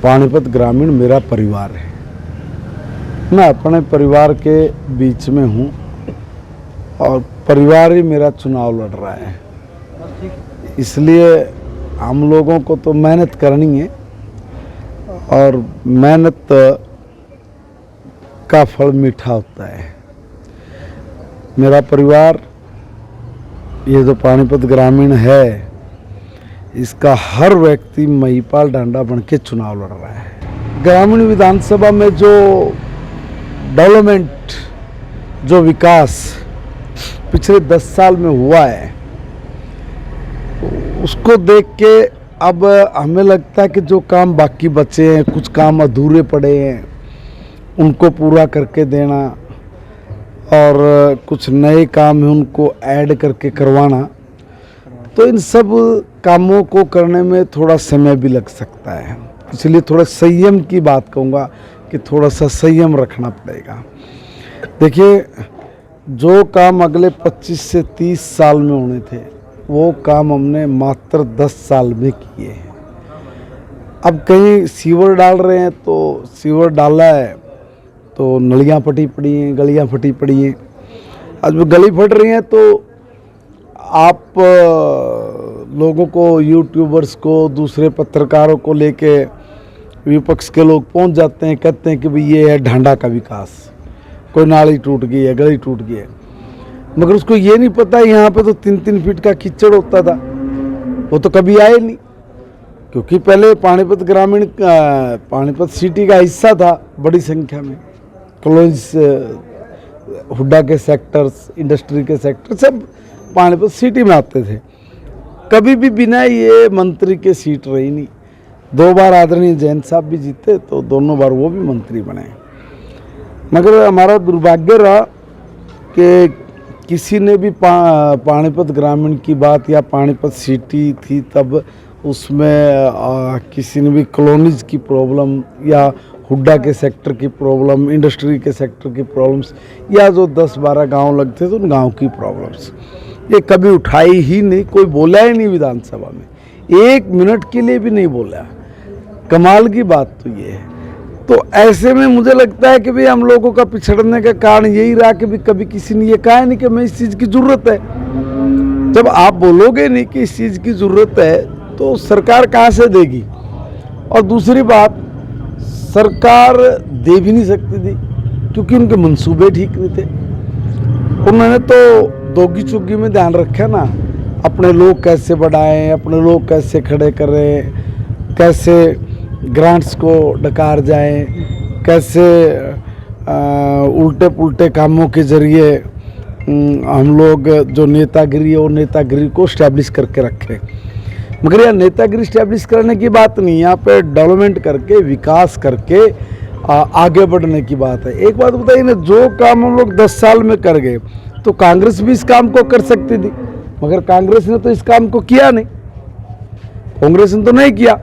पानीपत ग्रामीण मेरा परिवार है। मैं अपने परिवार के बीच में हूँ और परिवार ही मेरा चुनाव लड़ रहा है, इसलिए हम लोगों को तो मेहनत करनी है और मेहनत का फल मीठा होता है। मेरा परिवार, ये जो पानीपत ग्रामीण है, इसका हर व्यक्ति महिपाल ढांडा बन के चुनाव लड़ रहा है। ग्रामीण विधानसभा में जो डेवलपमेंट, जो विकास पिछले 10 साल में हुआ है, उसको देख के अब हमें लगता है कि जो काम बाकी बचे हैं, कुछ काम अधूरे पड़े हैं, उनको पूरा करके देना और कुछ नए काम है उनको ऐड करके करवाना, तो इन सब कामों को करने में थोड़ा समय भी लग सकता है। इसलिए थोड़ा संयम की बात कहूँगा कि थोड़ा सा संयम रखना पड़ेगा। देखिए, जो काम अगले 25 से 30 साल में होने थे, वो काम हमने मात्र 10 साल में किए हैं। अब कहीं सीवर डाल रहे हैं तो सीवर डाला है तो नलियाँ फटी पड़ी हैं, गलियाँ फटी पड़ी हैं। आज वो गली फट रही हैं तो आप लोगों को, यूट्यूबर्स को, दूसरे पत्रकारों को लेके विपक्ष के लोग पहुंच जाते हैं, कहते हैं कि भाई ये है ढांडा का विकास, कोई नाली टूट गई है, गली टूट गई है, मगर उसको ये नहीं पता यहाँ पे तो 3-3 फीट का कीचड़ होता था, वो तो कभी आए नहीं, क्योंकि पहले पानीपत ग्रामीण पानीपत सिटी का हिस्सा था। बड़ी संख्या में कॉलेज, हुड्डा के सेक्टर्स, इंडस्ट्री के सेक्टर सब पानीपत सिटी में आते थे। कभी भी बिना ये मंत्री के सीट रही नहीं। 2 बार आदरणीय जैन साहब भी जीते तो दोनों बार वो भी मंत्री बने, मगर हमारा दुर्भाग्य रहा कि किसी ने भी पानीपत ग्रामीण की बात, या पानीपत सिटी थी तब उसमें किसी ने भी कॉलोनीज की प्रॉब्लम या हुड्डा के सेक्टर की प्रॉब्लम, इंडस्ट्री के सेक्टर की प्रॉब्लम्स, या जो 10-12 गांव लगते थे उन गांव की प्रॉब्लम्स, ये कभी उठाई ही नहीं। कोई बोला ही नहीं विधानसभा में, 1 मिनट के लिए भी नहीं बोला। कमाल की बात तो ये है। तो ऐसे में मुझे लगता है कि भाई हम लोगों का पिछड़ने का कारण यही रहा कि भी कभी किसी ने ये कहा नहीं कि मैं इस चीज़ की ज़रूरत है। जब आप बोलोगे नहीं कि इस चीज़ की ज़रूरत है तो सरकार कहाँ से देगी? और दूसरी बात, सरकार दे भी नहीं सकती थी क्योंकि उनके मंसूबे ठीक नहीं थे। उन्होंने तो दोगी चुगी में ध्यान रखा ना, अपने लोग कैसे बढ़ाएं, अपने लोग कैसे खड़े करें, कैसे ग्रांट्स को डकार जाएं, कैसे उल्टे पुल्टे कामों के ज़रिए हम लोग जो नेतागिरी है वो नेतागिरी को स्टैब्लिश करके रखें। मगर यह नेतागिरी स्टैब्लिश करने की बात नहीं, यहाँ पे डेवलपमेंट करके, विकास करके आगे बढ़ने की बात है। एक बात बताइए ना, जो काम हम लोग 10 साल में कर गए तो कांग्रेस भी इस काम को कर सकती थी, मगर कांग्रेस ने तो इस काम को किया नहीं, कांग्रेस ने तो नहीं किया।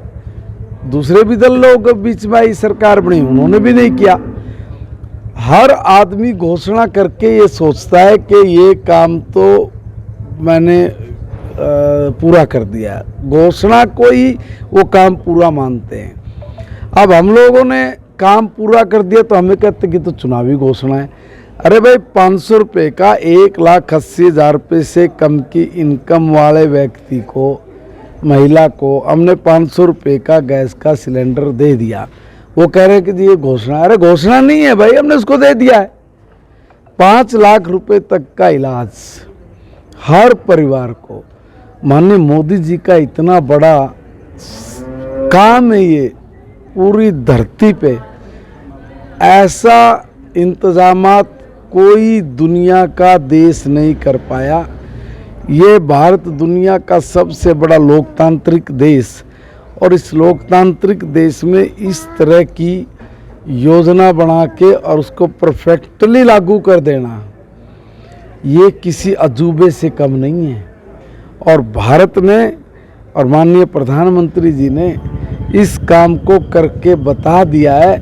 दूसरे भी दल लोग बीच में आई, सरकार बनी, उन्होंने भी नहीं किया। हर आदमी घोषणा करके ये सोचता है कि ये काम तो मैंने पूरा कर दिया, घोषणा को ही वो काम पूरा मानते हैं। अब हम लोगों ने काम पूरा कर दिया तो हमें कहते कि तो चुनावी घोषणा है। अरे भाई, 500 रुपये का 1,80,000 रुपये से कम की इनकम वाले व्यक्ति को, महिला को हमने 500 रुपये का गैस का सिलेंडर दे दिया। वो कह रहे हैं कि जी ये घोषणा, अरे घोषणा नहीं है भाई, हमने उसको दे दिया है। 5 लाख रुपए तक का इलाज हर परिवार को। माननीय मोदी जी का इतना बड़ा काम है ये, पूरी धरती पे ऐसा इंतजामात कोई दुनिया का देश नहीं कर पाया। ये भारत दुनिया का सबसे बड़ा लोकतांत्रिक देश, और इस लोकतांत्रिक देश में इस तरह की योजना बना के और उसको परफेक्टली लागू कर देना, ये किसी अजूबे से कम नहीं है। और भारत ने और माननीय प्रधानमंत्री जी ने इस काम को करके बता दिया है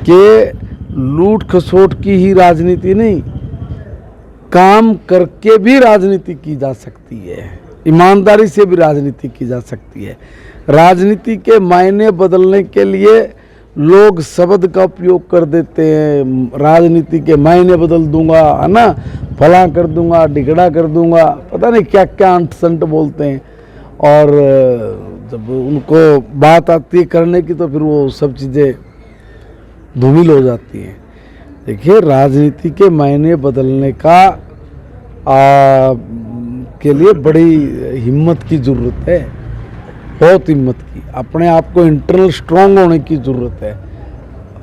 कि लूट खसोट की ही राजनीति नहीं, काम करके भी राजनीति की जा सकती है, ईमानदारी से भी राजनीति की जा सकती है। राजनीति के मायने बदलने के लिए लोग शब्द का उपयोग कर देते हैं, राजनीति के मायने बदल दूंगा, है ना, फला कर दूंगा, ढिगड़ा कर दूंगा, पता नहीं क्या क्या अंट संट बोलते हैं। और जब उनको बात आती है करने की तो फिर वो सब चीज़ें धूमिल हो जाती हैं। देखिए, राजनीति के मायने बदलने का के लिए बड़ी हिम्मत की ज़रूरत है, बहुत हिम्मत की, अपने आप को इंटरनल स्ट्रांग होने की ज़रूरत है।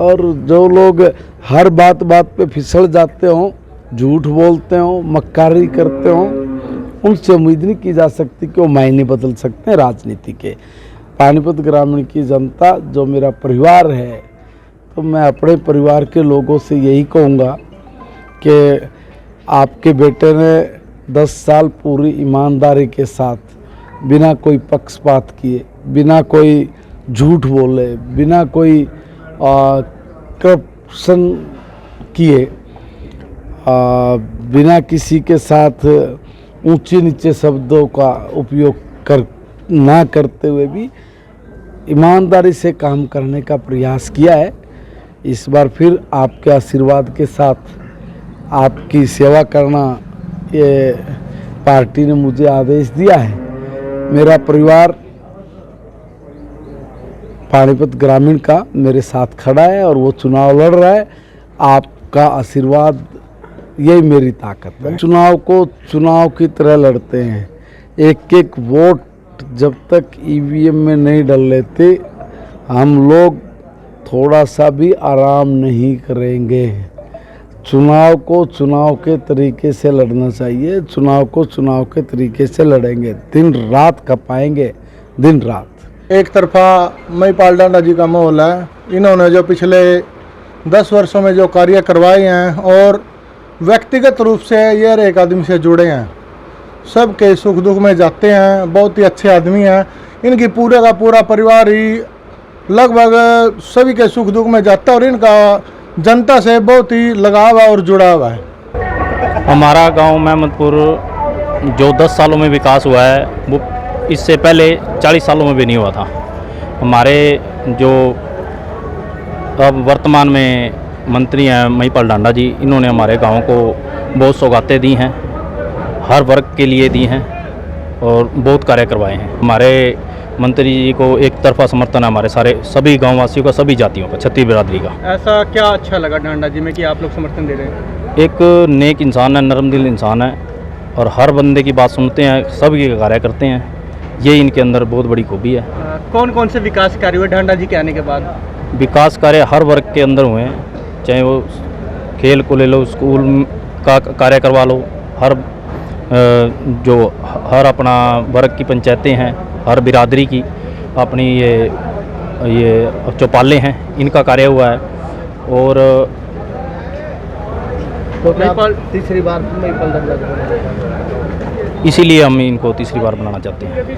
और जो लोग हर बात पे फिसल जाते हों, झूठ बोलते हों, मक्कारी करते हों, उनसे उम्मीद नहीं की जा सकती कि वो मायने बदल सकते हैं राजनीति के। पानीपत ग्रामीण की जनता जो मेरा परिवार है, तो मैं अपने परिवार के लोगों से यही कहूँगा कि आपके बेटे ने 10 साल पूरी ईमानदारी के साथ, बिना कोई पक्षपात किए, बिना कोई झूठ बोले, बिना कोई करप्शन किए, बिना किसी के साथ ऊंचे नीचे शब्दों का उपयोग ना करते हुए भी ईमानदारी से काम करने का प्रयास किया है। इस बार फिर आपके आशीर्वाद के साथ आपकी सेवा करना ये पार्टी ने मुझे आदेश दिया है। मेरा परिवार पानीपत ग्रामीण का मेरे साथ खड़ा है और वो चुनाव लड़ रहा है। आपका आशीर्वाद यही मेरी ताकत है। चुनाव को चुनाव की तरह लड़ते हैं। एक एक वोट जब तक ईवीएम में नहीं डल लेते, हम लोग थोड़ा सा भी आराम नहीं करेंगे। चुनाव को चुनाव के तरीके से लड़ना चाहिए, चुनाव को चुनाव के तरीके से लड़ेंगे, दिन रात खपाएंगे, दिन रात। एक तरफा महिपाल डांडा जी का माहौल है। इन्होंने जो पिछले 10 वर्षों में जो कार्य करवाए हैं और व्यक्तिगत रूप से ये हर एक आदमी से जुड़े हैं, सबके सुख दुख में जाते हैं, बहुत ही अच्छे आदमी हैं। इनकी पूरे का पूरा परिवार ही लगभग सभी के सुख दुख में जाता है और इनका जनता से बहुत ही लगाव और जुड़ाव है। हमारा गांव महमदपुर जो 10 सालों में विकास हुआ है वो इससे पहले 40 सालों में भी नहीं हुआ था। हमारे जो अब वर्तमान में मंत्री हैं महिपाल डांडा जी, इन्होंने हमारे गांव को बहुत सौगातें दी हैं, हर वर्ग के लिए दी हैं और बहुत कार्य करवाए हैं। हमारे मंत्री जी को एक तरफा समर्थन है हमारे सारे सभी गाँव वासियों का, सभी जातियों का, छत्तीस बिरादरी का। ऐसा क्या अच्छा लगा डांडा जी में कि आप लोग समर्थन दे रहे हैं? एक नेक इंसान है, नरम दिल इंसान है और हर बंदे की बात सुनते हैं, सभी के कार्य करते हैं, ये इनके अंदर बहुत बड़ी खूबी है। कौन कौन से विकास कार्य हुए डांडा जी के आने के बाद? विकास कार्य हर वर्ग के अंदर हुए हैं, चाहे वो खेल को ले लो, स्कूल का कार्य करवा लो, हर अपना वर्ग की पंचायतें हैं, हर बिरादरी की अपनी ये चौपालें हैं, इनका कार्य हुआ है। और महिपाल तीसरी बार महिपाल डांडा, इसीलिए हम इनको तीसरी बार बनाना चाहते हैं।